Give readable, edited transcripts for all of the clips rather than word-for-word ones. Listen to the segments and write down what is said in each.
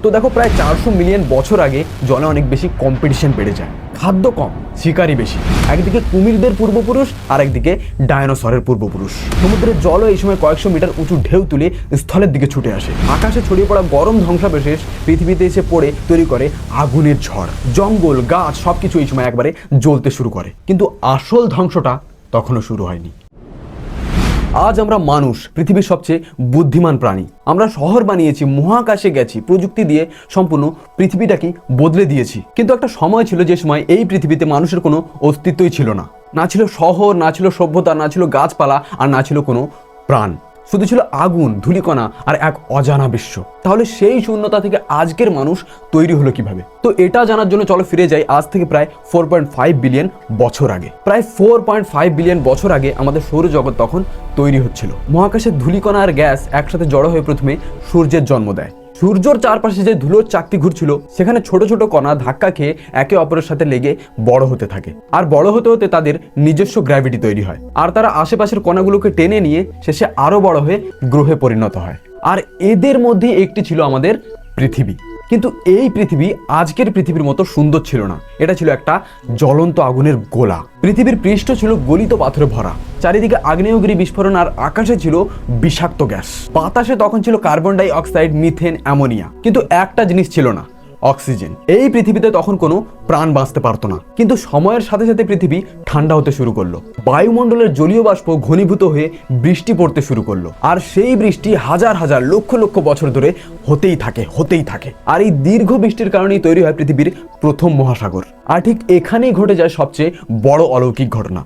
তো দেখো প্রায় 400 মিলিয়ন বছর আগে জলে অনেক বেশি কম্পিটিশন বেড়ে যায়, খাদ্য কম, শিকারই বেশি। একদিকে কুমিরদের পূর্বপুরুষ আর একদিকে ডায়নোসরের পূর্বপুরুষ। সমুদ্রের জলও এই সময় কয়েকশো মিটার উঁচু ঢেউ তুলে স্থলের দিকে ছুটে আসে। আকাশে ছড়িয়ে পড়া গরম ধ্বংসাবশেষ পৃথিবীতে এসে পড়ে তৈরি করে আগুনের ঝড়। জঙ্গল, গাছ সবকিছু এই সময় একবারে জ্বলতে শুরু করে। কিন্তু আসল ধ্বংসটা তখনও শুরু হয়নি। আজ আমরা মানুষ, পৃথিবীর সবচেয়ে বুদ্ধিমান প্রাণী। আমরা শহর বানিয়েছি, মহাকাশে গেছি, প্রযুক্তি দিয়ে সম্পূর্ণ পৃথিবীটাকে বদলে দিয়েছি। কিন্তু একটা সময় ছিল যে সময় এই পৃথিবীতে মানুষের কোনো অস্তিত্বই ছিল না। না ছিল শহর, না ছিল সভ্যতা, না ছিল গাছপালা, আর না ছিল কোনো প্রাণ। শুধু ছিল আগুন, ধূলিকণা আর এক অজানা বিশ্ব। তাহলে সেই শূন্যতা থেকে আজকের মানুষ তৈরি হলো কিভাবে? তো এটা জানার জন্য চলো ফিরে যাই আজ থেকে প্রায় 4.5 বিলিয়ন বছর আগে। প্রায় 4.5 বিলিয়ন বছর আগে আমাদের সৌরজগৎ তখন তৈরি হচ্ছিল। মহাকাশের ধূলিকণা আর গ্যাস একসাথে জড়ো হয়ে প্রথমে সূর্যের জন্ম দেয়। সূর্যর চারপাশে যে ধুলোর চাকতি ঘুরছিল, সেখানে ছোট ছোট কণা ধাক্কা খেয়ে একে অপরের সাথে লেগে বড় হতে থাকে। আর বড় হতে হতে তাদের নিজস্ব গ্র্যাভিটি তৈরি হয়, আর তারা আশেপাশের কণাগুলোকে টেনে নিয়ে শেষে আরো বড় হয়ে গ্রহে পরিণত হয়। আর এদের মধ্যে একটি ছিল আমাদের পৃথিবী। কিন্তু এই পৃথিবী আজকের পৃথিবীর মতো সুন্দর ছিল না। এটা ছিল একটা জ্বলন্ত আগুনের গোলা। পৃথিবীর পৃষ্ঠ ছিল গলিত পাথরে ভরা, চারিদিকে আগ্নেয়গিরি বিস্ফোরণ, আর আকাশে ছিল বিষাক্ত গ্যাস। বাতাসে তখন ছিল carbon die oxide, methane, ammonia, কিন্তু একটা জিনিস ছিল না, অক্সিজেন। এই পৃথিবীতে তখন কোনো প্রাণ বাঁচতে পারতো না। কিন্তু সময়ের সাথে সাথে পৃথিবী ঠান্ডা হতে শুরু করলো। বায়ুমণ্ডলের জলীয় বাষ্প ঘনীভূত হয়ে বৃষ্টি পড়তে শুরু করলো, আর সেই বৃষ্টি হাজার হাজার লক্ষ লক্ষ বছর ধরে হতেই থাকে। আর এই দীর্ঘ বৃষ্টির কারণেই তৈরি হয় পৃথিবীর প্রথম মহাসাগর। আর ঠিক এখানেই ঘটে যায় সবচেয়ে বড় অলৌকিক ঘটনা,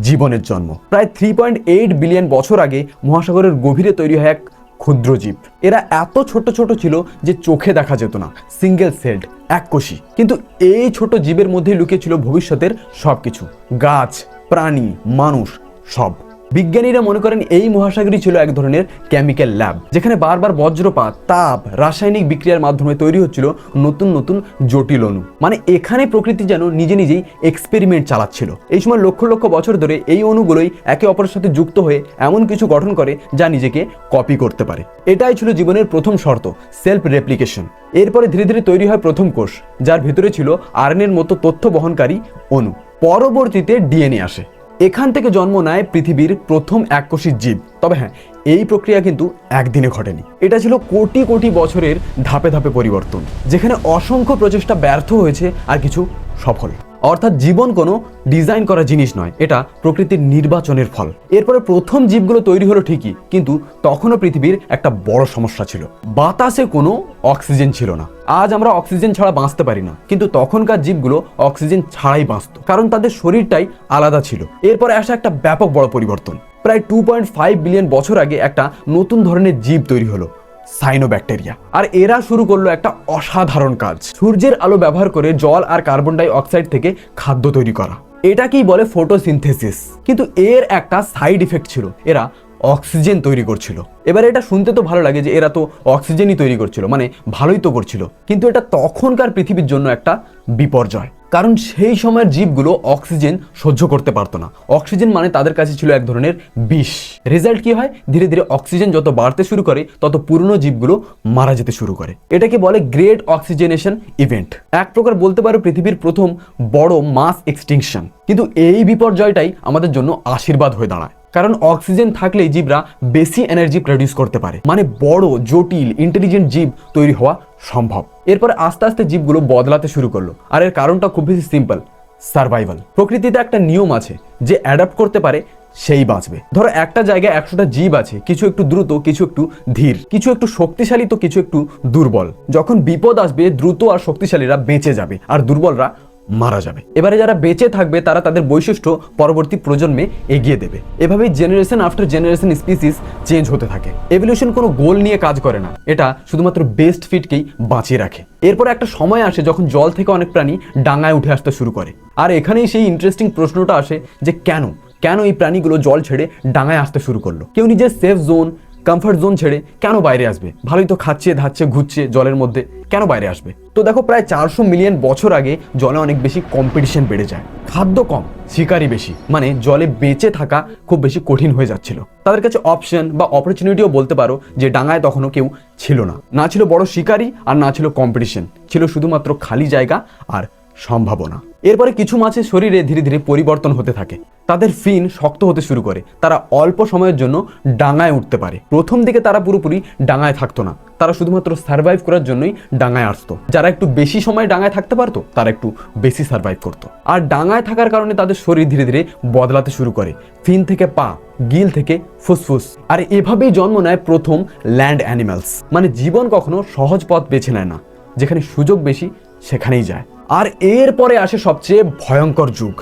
জীবনের জন্ম। প্রায় 3.8 বিলিয়ন বছর আগে মহাসাগরের গভীরে তৈরি হয় এক ক্ষুদ্র জীব। এরা এত ছোট ছোট ছিল যে চোখে দেখা যেত না, সিঙ্গেল সেলড, এককোষী। কিন্তু এই ছোট জীবের মধ্যে লুকিয়ে ছিল ভবিষ্যতের সবকিছু, গাছ, প্রাণী, মানুষ, সব। বিজ্ঞানীরা মনে করেন এই মহাসাগরই ছিল এক ধরনের কেমিক্যাল ল্যাব, যেখানে বারবার বজ্রপাত, তাপ, রাসায়নিক বিক্রিয়ার মাধ্যমে তৈরি হচ্ছিল নতুন নতুন জটিল অণু। মানে এখানে প্রকৃতি যেন নিজে নিজেই এক্সপেরিমেন্ট চালাচ্ছিল। এই সময় লক্ষ লক্ষ বছর ধরে এই অণুগুলোই একে অপরের সাথে যুক্ত হয়ে এমন কিছু গঠন করে যা নিজেকে কপি করতে পারে। এটাই ছিল জীবনের প্রথম শর্ত, সেলফ রেপ্লিকেশন। এরপরে ধীরে ধীরে তৈরি হয় প্রথম কোষ, যার ভিতরে ছিল আরএনএর মতো তথ্য বহনকারী অণু। পরবর্তীতে ডিএনএ আসে। এখান থেকে জন্ম নেয় পৃথিবীর প্রথম এককোষী জীব। তবে হ্যাঁ, এই প্রক্রিয়া কিন্তু একদিনে ঘটেনি। এটা ছিল কোটি কোটি বছরের ধাপে ধাপে পরিবর্তন, যেখানে অসংখ্য প্রচেষ্টা ব্যর্থ হয়েছে আর কিছু সফল। অর্থাৎ জীবন কোনো ডিজাইন করা জিনিস নয়, এটা প্রকৃতির নির্বাচনের ফল। এরপরে প্রথম জীবগুলো তৈরি হলো ঠিকই, কিন্তু তখনও পৃথিবীর একটা বড় সমস্যা ছিল, বাতাসে কোনো অক্সিজেন ছিল না। আজ আমরা অক্সিজেন ছাড়া বাঁচতে পারি না, কিন্তু তখনকার জীবগুলো অক্সিজেন ছাড়াই বাঁচত, কারণ তাদের শরীরটাই আলাদা ছিল। এরপরে আসে একটা ব্যাপক বড় পরিবর্তন। প্রায় 2.5 বিলিয়ন বছর আগে একটা নতুন ধরনের জীব তৈরি হলো, সাইনোব্যাকটেরিয়া। আর এরা শুরু করলো একটা অসাধারণ কাজ, সূর্যের আলো ব্যবহার করে জল আর কার্বন ডাই অক্সাইড থেকে খাদ্য তৈরি করা। এটাকেই বলে ফটোসিনথেসিস। কিন্তু এর একটা সাইড ইফেক্ট ছিল, এরা অক্সিজেন তৈরি করছিল। এবার এটা শুনতে তো ভালো লাগে যে এরা তো অক্সিজেনই তৈরি করছিল, মানে ভালোই তো করছিল, কিন্তু এটা তখনকার পৃথিবীর জন্য একটা বিপর্যয়। কারণ সেই সময়ের জীবগুলো অক্সিজেন সহ্য করতে পারতো না। অক্সিজেন মানে তাদের কাছে ছিল এক ধরনের বিষ। রেজাল্ট কি হয়? ধীরে ধীরে অক্সিজেন যত বাড়তে শুরু করে, তত পুরনো জীবগুলো মারা যেতে শুরু করে। এটাকে বলে গ্রেট অক্সিজেনেশন ইভেন্ট। এক প্রকার বলতে পারো পৃথিবীর প্রথম বড় মাস এক্সটিংশন। কিন্তু এই বিপর্যয়টাই আমাদের জন্য আশীর্বাদ হয়ে দাঁড়ায়, কারণ অক্সিজেন থাকলেই জীবরা বেশি এনার্জি প্রডিউস করতে পারে, মানে বড়, জটিল, ইন্টেলিজেন্ট জীব তৈরি হওয়া সম্ভব। এরপরে আস্তে আস্তে জীবগুলো বদলাতে শুরু করলো, আর এর কারণটা খুব বেশি সিম্পল, সার্ভাইভাল। প্রকৃতিতে একটা নিয়ম আছে, যে অ্যাডাপ্ট করতে পারে সেই বাঁচবে। ধরো একটা জায়গায় 100টা জীব আছে, কিছু একটু দ্রুত, কিছু একটু ধীর, কিছু একটু শক্তিশালী, তো কিছু একটু দুর্বল। যখন বিপদ আসবে, দ্রুত আর শক্তিশালীরা বেঁচে যাবে, আর দুর্বলরা মারা যাবে। এবারে যারা বেঁচে থাকবে তারা তাদের বৈশিষ্ট্য পরবর্তী প্রজন্মে এগিয়ে দেবে। এভাবেই generation after generation species change হতে থাকে। এভলিউশন কোনো গোল নিয়ে কাজ করে না, এটা শুধুমাত্র বেস্ট ফিটকেই বাঁচিয়ে রাখে। এরপর একটা সময় আসে যখন জল থেকে অনেক প্রাণী ডাঙায় উঠে আসতে শুরু করে। আর এখানেই সেই ইন্টারেস্টিং প্রশ্নটা আসে যে কেন এই প্রাণীগুলো জল ছেড়ে ডাঙায় আসতে শুরু করলো? কেউ নিজের সেফ জোন, কমফর্ট জোন ছেড়ে কেন বাইরে আসবে? ভালোই তো খাচ্ছে ধাচ্ছে ঘুরছে জলের মধ্যে, কেন বাইরে আসবে? তো দেখো, প্রায় 400 মিলিয়ন বছর আগে জলে অনেক বেশি কম্পিটিশন বেড়ে যায়, খাদ্য কম, শিকারি বেশি, মানে জলে বেঁচে থাকা খুব বেশি কঠিন হয়ে যাচ্ছিল। তাদের কাছে অপশন বা অপরচুনিটিও বলতে পারো যে ডাঙায় তখনও কেউ ছিল না, না ছিল বড় শিকারি আর না ছিল কম্পিটিশন, ছিল শুধুমাত্র খালি জায়গা আর সম্ভাবনা। এরপরে কিছু মাছের শরীরে ধীরে ধীরে পরিবর্তন হতে থাকে, তাদের ফিন শক্ত হতে শুরু করে, তারা অল্প সময়ের জন্য ডাঙায় উঠতে পারে। প্রথম দিকে তারা পুরোপুরি ডাঙায় থাকতো না, তারা শুধুমাত্র সার্ভাইভ করার জন্যই ডাঙায় আসতো। যারা একটু বেশি সময় ডাঙায় থাকতে পারতো তারা একটু বেশি সার্ভাইভ করতো। আর ডাঙায় থাকার কারণে তাদের শরীর ধীরে ধীরে বদলাতে শুরু করে, ফিন থেকে পা, গিল থেকে ফুসফুস। আর এভাবেই জন্ম নেয় প্রথম ল্যান্ড অ্যানিমালস। মানে জীবন কখনো সহজ পথ বেছে নেয় না, যেখানে সুযোগ বেশি সেখানেই যায়। আর এরপরে আসে সবচেয়ে ভয়ঙ্কর যুগ,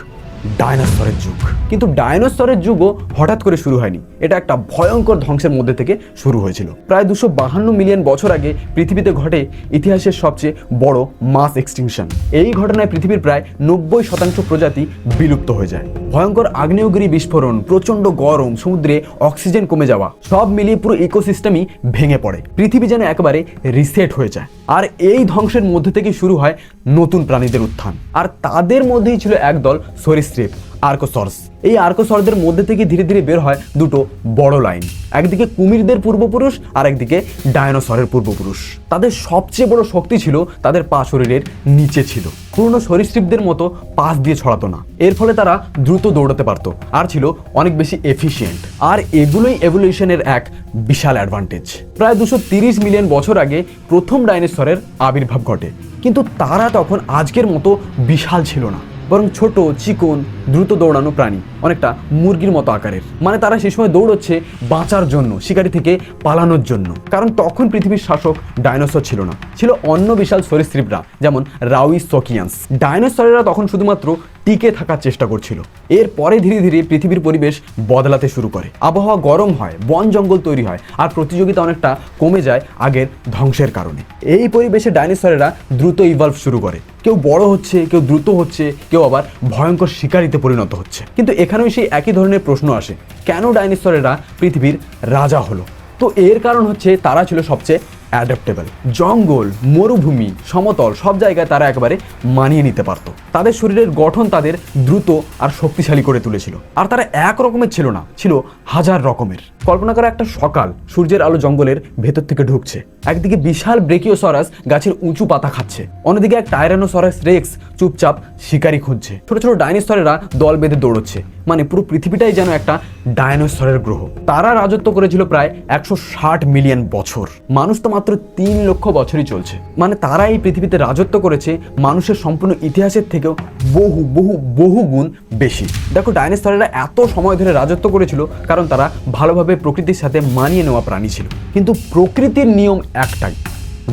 ডাইনোসরের যুগ। কিন্তু ডাইনোসরের যুগও হঠাৎ করে শুরু হয়নি, এটা একটা ভয়ঙ্কর ধ্বংসের মধ্যে থেকে শুরু হয়েছিল। প্রায় 252 মিলিয়ন বছর আগে পৃথিবীতে ঘটে ইতিহাসের সবচেয়ে বড় মাস এক্সটিংশন। এই ঘটনায় পৃথিবীর প্রায় 90% প্রজাতি বিলুপ্ত হয়ে যায়। ভয়ঙ্কর আগ্নেয়গিরি বিস্ফোরণ, প্রচন্ড গরম, সমুদ্রে অক্সিজেন কমে যাওয়া, সব মিলিয়ে পুরো ইকোসিস্টেমই ভেঙে পড়ে। পৃথিবী যেন একেবারে রিসেট হয়ে যায়। আর এই ধ্বংসের মধ্যে থেকে শুরু হয় নতুন প্রাণীদের উত্থান। আর তাদের মধ্যেই ছিল একদল সরীসৃপ, আর্কোসর্স। এই আর্কোসরদের মধ্যে থেকে ধীরে ধীরে বের হয় দুটো বড় লাইন, একদিকে কুমিরদের পূর্বপুরুষ আর একদিকে ডায়নোসরের পূর্বপুরুষ। তাদের সবচেয়ে বড় শক্তি ছিল তাদের পা শরীরের নিচে ছিল, পুরনো সরীসৃপদের মতো পাশ দিয়ে ছড়াতো না। এর ফলে তারা দ্রুত দৌড়াতে পারতো আর ছিল অনেক বেশি এফিশিয়েন্ট। আর এগুলোই এভলিউশনের এক বিশাল অ্যাডভান্টেজ। প্রায় 230 মিলিয়ন বছর আগে প্রথম ডাইনোসরের আবির্ভাব ঘটে, কিন্তু তারা তখন আজকের মতো বিশাল ছিল না, বরং ছোট, চিকন, দ্রুত দৌড়ানো প্রাণী, অনেকটা মুরগির মতো আকারের। মানে তারা সেই সময় দৌড়চ্ছে বাঁচার জন্য, শিকারি থেকে পালানোর জন্য। কারণ তখন পৃথিবীর শাসক ডাইনোসর ছিল না, ছিল অন্য বিশাল সরীসৃপরা, যেমন রাউইসকিয়ান্স। ডাইনোসরেরা তখন শুধুমাত্র টিকে থাকার চেষ্টা করছিল। এরপরে ধীরে ধীরে পৃথিবীর পরিবেশ বদলাতে শুরু করে, আবহাওয়া গরম হয়, বন জঙ্গল তৈরি হয়, আর প্রতিযোগিতা অনেকটা কমে যায় আগের ধ্বংসের কারণে। এই পরিবেশে ডাইনোসরেরা দ্রুত ইভলভ শুরু করে, কেউ বড় হচ্ছে, কেউ দ্রুত হচ্ছে, কেউ আবার ভয়ঙ্কর শিকারিতে পরিণত হচ্ছে। কিন্তু এখানেও সেই একই ধরনের প্রশ্ন আসে, কেন ডাইনোসরেরা পৃথিবীর রাজা হলো? তো এর কারণ হচ্ছে তারা ছিল সবচেয়ে অ্যাডাপ্টেবল। জঙ্গল, মরুভূমি, সমতল সব জায়গায় তারা একেবারে মানিয়ে নিতে পারত। তাদের শরীরের গঠন তাদের দ্রুত আর শক্তিশালী করে তুলেছিল। আর তারা এক রকমের ছিল না, ছিল হাজার রকমের। কল্পনা করা একটা সকাল, সূর্যের আলো জঙ্গলের ভেতর থেকে ঢুকছে, একদিকে বিশাল ব্রেকিওসরাস গাছের উঁচু পাতা খাচ্ছে, অন্যদিকে এক টাইরানোসরাস রেক্স চুপচাপ শিকারি খুঁজছে। ছোট ছোট ডাইনোসরেরা দল বেঁধে দৌড়চ্ছে, মানে পুরো পৃথিবীটাই যেন একটা ডাইনোসরের গ্রহ। তারা রাজত্ব করেছিল প্রায় 160 মিলিয়ন বছর। মানুষ তো মাত্র 3 লক্ষ বছরই চলছে। মানে তারা এই পৃথিবীতে রাজত্ব করেছে মানুষের সম্পূর্ণ ইতিহাসের থেকেও বহু বহু বহু গুণ বেশি। দেখো, ডাইনোসরেরা এত সময় ধরে রাজত্ব করেছিল কারণ তারা ভালোভাবে প্রকৃতির সাথে মানিয়ে নেওয়া প্রাণী ছিল। কিন্তু প্রকৃতির নিয়ম একটাই,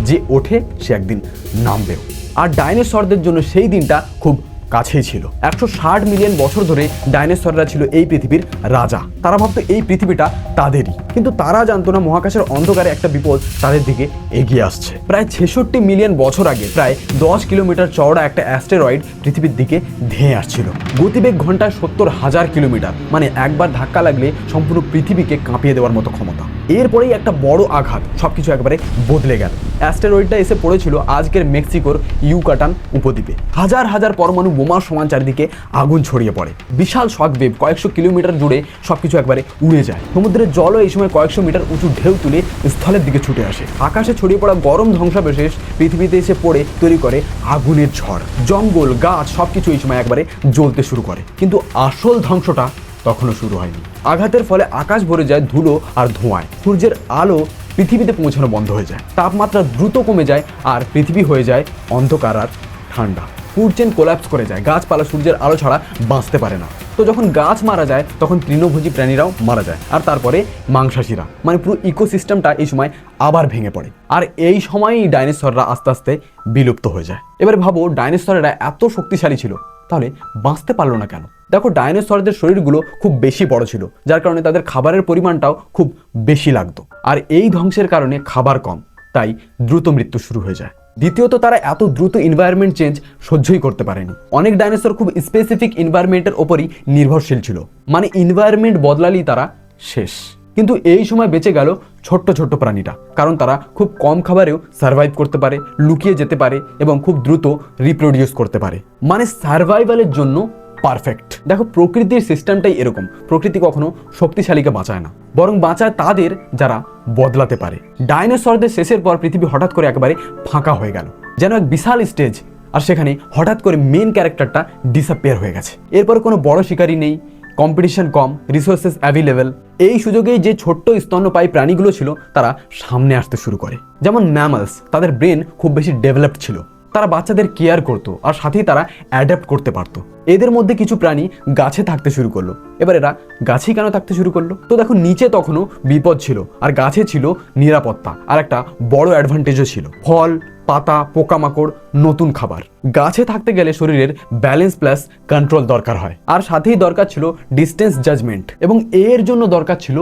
যে ওঠে সে একদিন নামবেও। আর ডাইনোসরদের জন্য সেই দিনটা খুব কাছেই ছিল। 160 মিলিয়ন বছর ধরে ডাইনোসররা ছিল এই পৃথিবীর রাজা। তারা ভাবতো এই পৃথিবীটা তাদেরই, কিন্তু তারা জানতো না মহাকাশের অন্ধকারে একটা বিপদ তাদের দিকে এগিয়ে আসছে। প্রায় 66 মিলিয়ন বছর আগে প্রায় 10 কিলোমিটার চওড়া একটা অ্যাস্টেরয়েড পৃথিবীর দিকে ধেয়ে আসছিল। গতিবেগ ঘন্টায় 70,000 কিলোমিটার, মানে একবার ধাক্কা লাগলে সম্পূর্ণ পৃথিবীকে কাঁপিয়ে দেওয়ার মতো ক্ষমতা। এরপরেই একটা বড় আঘাত, সবকিছু একবারে বদলে গেল। অ্যাস্টেরয়েডটা এসে পড়েছিল আজকের মেক্সিকোর ইউকাটান উপদ্বীপে। হাজার হাজার পরমাণু বোমার সমান চারিদিকে আগুন ছড়িয়ে পড়ে, বিশাল শকওয়েভ কয়েকশো কিলোমিটার জুড়ে সবকিছু একবারে উড়ে যায়। সমুদ্রের জলও এই সময় কয়েকশো মিটার উঁচু ঢেউ তুলে স্থলের দিকে ছুটে আসে। আকাশে ছড়িয়ে পড়া গরম ধ্বংসাবশেষ পৃথিবীতে এসে পড়ে তৈরি করে আগুনের ঝড়। জঙ্গল, গাছ সবকিছু এই সময় একবারে জ্বলতে শুরু করে। কিন্তু আসল ধ্বংসটা তখনও শুরু হয়নি। আঘাতের ফলে আকাশ ভরে যায় ধুলো আর ধোঁয়ায়। সূর্যের আলো পৃথিবীতে পৌঁছানো বন্ধ হয়ে যায়, তাপমাত্রা দ্রুত কমে যায়, আর পৃথিবী হয়ে যায় অন্ধকার আর ঠান্ডা। ফুড চেইন কোল্যাপস করে যায়, গাছপালা সূর্যের আলো ছাড়া বাঁচতে পারে না। তো যখন গাছ মারা যায় তখন তৃণভোজী প্রাণীরাও মারা যায়, আর তারপরে মাংসাশীরা, মানে পুরো ইকোসিস্টেমটা এই সময় আবার ভেঙে পড়ে। আর এই সময়ই ডাইনোসররা আস্তে আস্তে বিলুপ্ত হয়ে যায়। এবারে ভাবো, ডাইনোসররা এত শক্তিশালী ছিল, তাহলে বাঁচতে পারলো না কেন? দেখো, ডাইনোসরদের শরীরগুলো খুব বেশি বড় ছিল, যার কারণে তাদের খাবারের পরিমাণটাও খুব বেশি লাগতো। আর এই ধ্বংসের কারণে খাবার কম, তাই দ্রুত মৃত্যু শুরু হয়ে যায়। দ্বিতীয়ত, তারা এত দ্রুত এনভায়রনমেন্ট চেঞ্জ সহ্যই করতে পারেনি। অনেক ডাইনোসর খুব স্পেসিফিক এনভায়রনমেন্টের ওপরই নির্ভরশীল ছিল, মানে এনভায়রনমেন্ট বদলালেই তারা শেষ। কিন্তু এই সময় বেঁচে গেল ছোট্ট ছোট্ট প্রাণীরা, কারণ তারা খুব কম খাবারেও সার্ভাইভ করতে পারে, লুকিয়ে যেতে পারে এবং খুব দ্রুত রিপ্রোডিউস করতে পারে। মানে সার্ভাইভালের জন্য পারফেক্ট। দেখো, প্রকৃতির সিস্টেমটাই এরকম। প্রকৃতি কখনো শক্তিশালীকে বাঁচায় না, বরং বাঁচায় তাদের যারা বদলাতে পারে। ডাইনোসরদের শেষের পর পৃথিবী হঠাৎ করে একেবারে ফাঁকা হয়ে গেল, যেন এক বিশাল স্টেজ, আর সেখানে হঠাৎ করে মেন ক্যারেক্টারটা ডিসঅ্যাপিয়ার হয়ে গেছে। এরপর কোনো বড় শিকারী নেই, কম্পিটিশন কম, রিসোর্সেস অ্যাভেলেবেল। এই সুযোগেই যে ছোট্ট স্তন্যপায়ী প্রাণীগুলো ছিল তারা সামনে আসতে শুরু করে। যেমন ম্যামালস, তাদের ব্রেন খুব বেশি ডেভেলপড ছিল, তারা বাচ্চাদের কেয়ার করতো আর সাথেই তারা অ্যাডাপ্ট করতে পারতো। এদের মধ্যে কিছু প্রাণী গাছে থাকতে শুরু করলো। এবার এরা গাছেই কেন থাকতে শুরু করলো? তো দেখো, নিচে তখনও বিপদ ছিল আর গাছে ছিল নিরাপত্তা, আর একটা বড় অ্যাডভান্টেজও ছিল, ফল, পাতা, পোকামাকড়, নতুন খাবার। গাছে থাকতে গেলে শরীরের ব্যালেন্স প্লাস কন্ট্রোল দরকার হয়, আর সাথেই দরকার ছিল ডিস্টেন্স জাজমেন্ট, এবং এর জন্য দরকার ছিল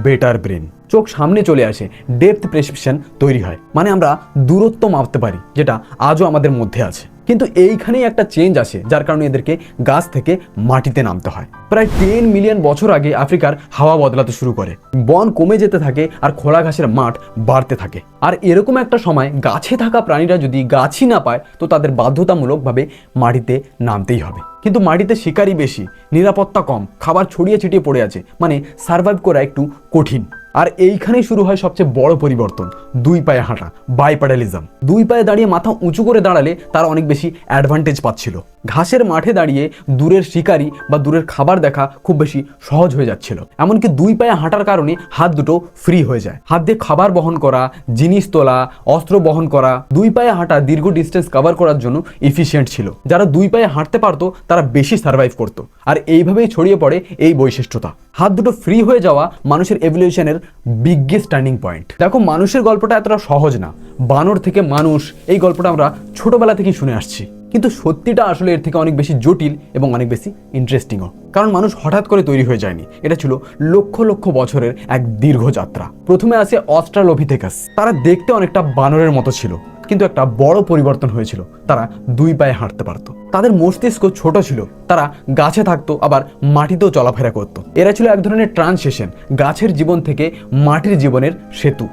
বেটার ব্রেন। চোখ সামনে চলে আসে, ডেপথ প্রেসক্রিপশন তৈরি হয়, মানে আমরা দূরত্ব মাপতে পারি, যেটা আজও আমাদের মধ্যে আছে। কিন্তু এইখানেই একটা চেঞ্জ আসে, যার কারণে এদেরকে গাছ থেকে মাটিতে নামতে হয়। প্রায় 10 মিলিয়ন বছর আগে আফ্রিকার হাওয়া বদলাতে শুরু করে, বন কমে যেতে থাকে আর খোলা ঘাসের মাঠ বাড়তে থাকে। আর এরকম একটা সময় গাছে থাকা প্রাণীরা যদি গাছই না পায়, তো তাদের বাধ্যতামূলকভাবে মাটিতে নামতেই হবে। কিন্তু মাটিতে শিকারই বেশি, নিরাপত্তা কম, খাবার ছড়িয়ে ছিটিয়ে পড়ে আছে, মানে সার্ভাইভ করা একটু কঠিন। আর এইখানেই শুরু হয় সবচেয়ে বড় পরিবর্তন, 2 পায়ে হাঁটা, বাইপ্যাডালিজম। 2 পায়ে দাঁড়িয়ে মাথা উঁচু করে দাঁড়ালে তারা অনেক বেশি অ্যাডভান্টেজ পাচ্ছিল। ঘাসের মাঠে দাঁড়িয়ে দূরের শিকারি বা দূরের খাবার দেখা খুব বেশি সহজ হয়ে যাচ্ছিল। এমনকি 2 পায়ে হাঁটার কারণে হাত দুটো ফ্রি হয়ে যায়, হাত দিয়ে খাবার বহন করা, জিনিস তোলা, অস্ত্র বহন করা। 2 পায়ে হাঁটা দীর্ঘ ডিস্টেন্স কভার করার জন্য এফিশিয়েন্ট ছিল। যারা 2 পায়ে হাঁটতে পারতো তারা বেশি সার্ভাইভ করতো, আর এইভাবেই ছড়িয়ে পড়ে এই বৈশিষ্ট্যটা। হাত দুটো ফ্রি হয়ে যাওয়া মানুষের এভলিউশনের বিগেস্ট টার্নিং পয়েন্ট। দেখো, মানুষের গল্পটা এতটা সহজ না। বানর থেকে মানুষ, এই গল্পটা আমরা ছোটবেলা থেকেই শুনে আসছি, কিন্তু সত্যিটা আসলে এর থেকে অনেক বেশি জটিল এবং অনেক বেশি ইন্টারেস্টিংও। কারণ মানুষ হঠাৎ করে তৈরি হয়ে যায়নি, এটা ছিল লক্ষ লক্ষ বছরের এক দীর্ঘ যাত্রা। প্রথমে আসে অস্ট্রালোপিথেকাস। তারা দেখতে অনেকটা বানরের মতো ছিল, কিন্তু একটা বড় পরিবর্তন হয়েছিল, তারা 2 পায়ে হাঁটতে পারত। তাদের মস্তিষ্ক ছোট ছিল, তারা গাছে থাকতো, আবার মাটিতেও চলাফেরা করত। এরা ছিল এক ধরনের ট্রান্সিশন, গাছের জীবন থেকে মাটির জীবনের সেতু।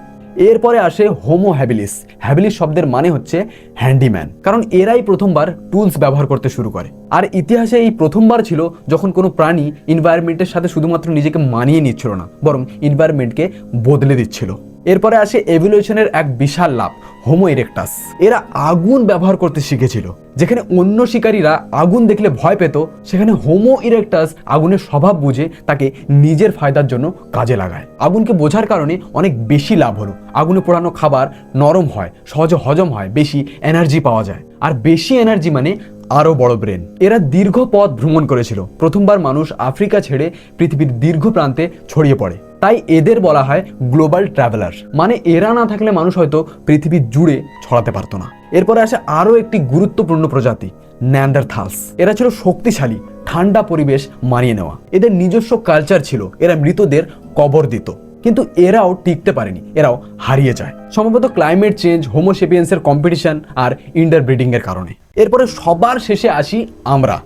এরপরে আসে হোমো হ্যাবিলিস। হ্যাবিলিস শব্দের মানে হচ্ছে হ্যান্ডিম্যান, কারণ এরাই প্রথমবার টুলস ব্যবহার করতে শুরু করে। আর ইতিহাসে এই প্রথমবার ছিল যখন কোনো প্রাণী এনভায়রনমেন্টের সাথে শুধুমাত্র নিজেকে মানিয়ে নিচ্ছিল না, বরং এনভায়রনমেন্টকে বদলে দিচ্ছিল। এরপরে আসে এভলিউশনের এক বিশাল লাভ, হোমো ইরেক্টাস। এরা আগুন ব্যবহার করতে শিখেছিল। যেখানে অন্য শিকারীরা আগুন দেখলে ভয় পেত, সেখানে হোমো ইরেক্টাস আগুনের স্বভাব বুঝে তাকে নিজের ফায়দার জন্য কাজে লাগায়। আগুনকে বোঝার কারণে অনেক বেশি লাভ হলো। আগুনে পোড়ানো খাবার নরম হয়, সহজে হজম হয়, বেশি এনার্জি পাওয়া যায়। আর বেশি এনার্জি মানে আরো বড় ব্রেন। এরা দীর্ঘ পথ ভ্রমণ করেছিল। প্রথমবার মানুষ আফ্রিকা ছেড়ে পৃথিবীর দীর্ঘ প্রান্তে ছড়িয়ে পড়ে, তাই এদের বলা হয় গ্লোবাল ট্রাভেলার। মানে এরা না থাকলে মানুষ হয়তো পৃথিবী জুড়ে ছড়াতে পারতো না। এরপরে আসে আরো একটি গুরুত্বপূর্ণ প্রজাতি, নেয়ান্ডারথালস। এরা ছিল শক্তিশালী, ঠান্ডা পরিবেশ মানিয়ে নেওয়া। এদের নিজস্ব কালচার ছিল, এরা মৃতদের কবর দিত। কিন্তু এরাও টিকতে পারেনি, এরাও হারিয়ে যায়, সম্ভবত ক্লাইমেট চেঞ্জ, হোমোসেপিয়েন্সের কম্পিটিশন আর ইন্টারব্রিডিং এর কারণে। এরপরে সবার শেষে আসি আমরা,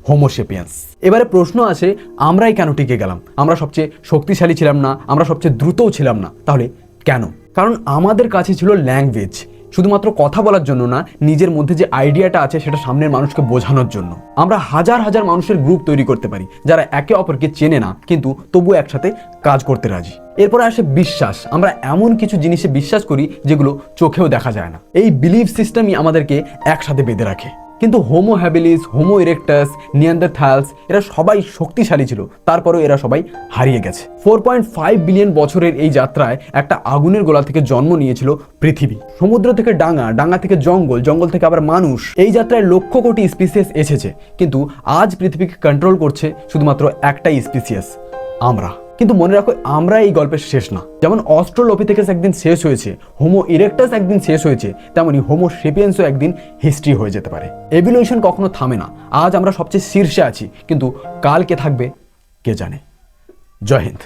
হোমোসেপিয়েন্স। এবারে প্রশ্ন আসে, আমরাই কেন টিকে গেলাম? আমরা সবচেয়ে শক্তিশালী ছিলাম না, আমরা সবচেয়ে দ্রুতও ছিলাম না, তাহলে কেন? কারণ আমাদের কাছে ছিল ল্যাঙ্গুয়েজ, শুধুমাত্র কথা বলার জন্য না, নিজের মধ্যে যে আইডিয়াটা আছে সেটা সামনের মানুষকে বোঝানোর জন্য। আমরা হাজার হাজার মানুষের গ্রুপ তৈরি করতে পারি, যারা একে অপরকে চেনে না কিন্তু তবুও একসাথে কাজ করতে রাজি। এরপরে আসে বিশ্বাস। আমরা এমন কিছু জিনিসে বিশ্বাস করি যেগুলো চোখেও দেখা যায় না। এই বিলিফ সিস্টেমই আমাদেরকে একসাথে বেঁধে রাখে। কিন্তু হোমো হ্যাবিলিস, হোমো ইরেক্টাস, নিয়ান্ডারথালস এরা সবাই শক্তিশালী ছিল, তারপরেও এরা সবাই হারিয়ে গেছে। 4.5 বিলিয়ন বছরের এই যাত্রায় একটা আগুনের গোলা থেকে জন্ম নিয়েছিল পৃথিবী। সমুদ্র থেকে ডাঙা, ডাঙা থেকে জঙ্গল, জঙ্গল থেকে আবার মানুষ। এই যাত্রায় লক্ষ কোটি স্পিসিস এসেছে, কিন্তু আজ পৃথিবীকে কন্ট্রোল করছে শুধুমাত্র একটাই স্পিসিস, আমরা। কিন্তু মনে রাখো, আমরা এই গল্পের শেষ না। যেমন অস্ট্রালোপিথেকাস একদিন শেষ হয়েছে, হোমো ইরেক্টাস একদিন শেষ হয়েছে, তেমনি হোমো সেপিয়েন্সও একদিন হিস্ট্রি হয়ে যেতে পারে। এভলিউশন কখনো থামে না। আজ আমরা সবচেয়ে শীর্ষে আছি, কিন্তু কাল কে থাকবে কে জানে। জয় হিন্দ।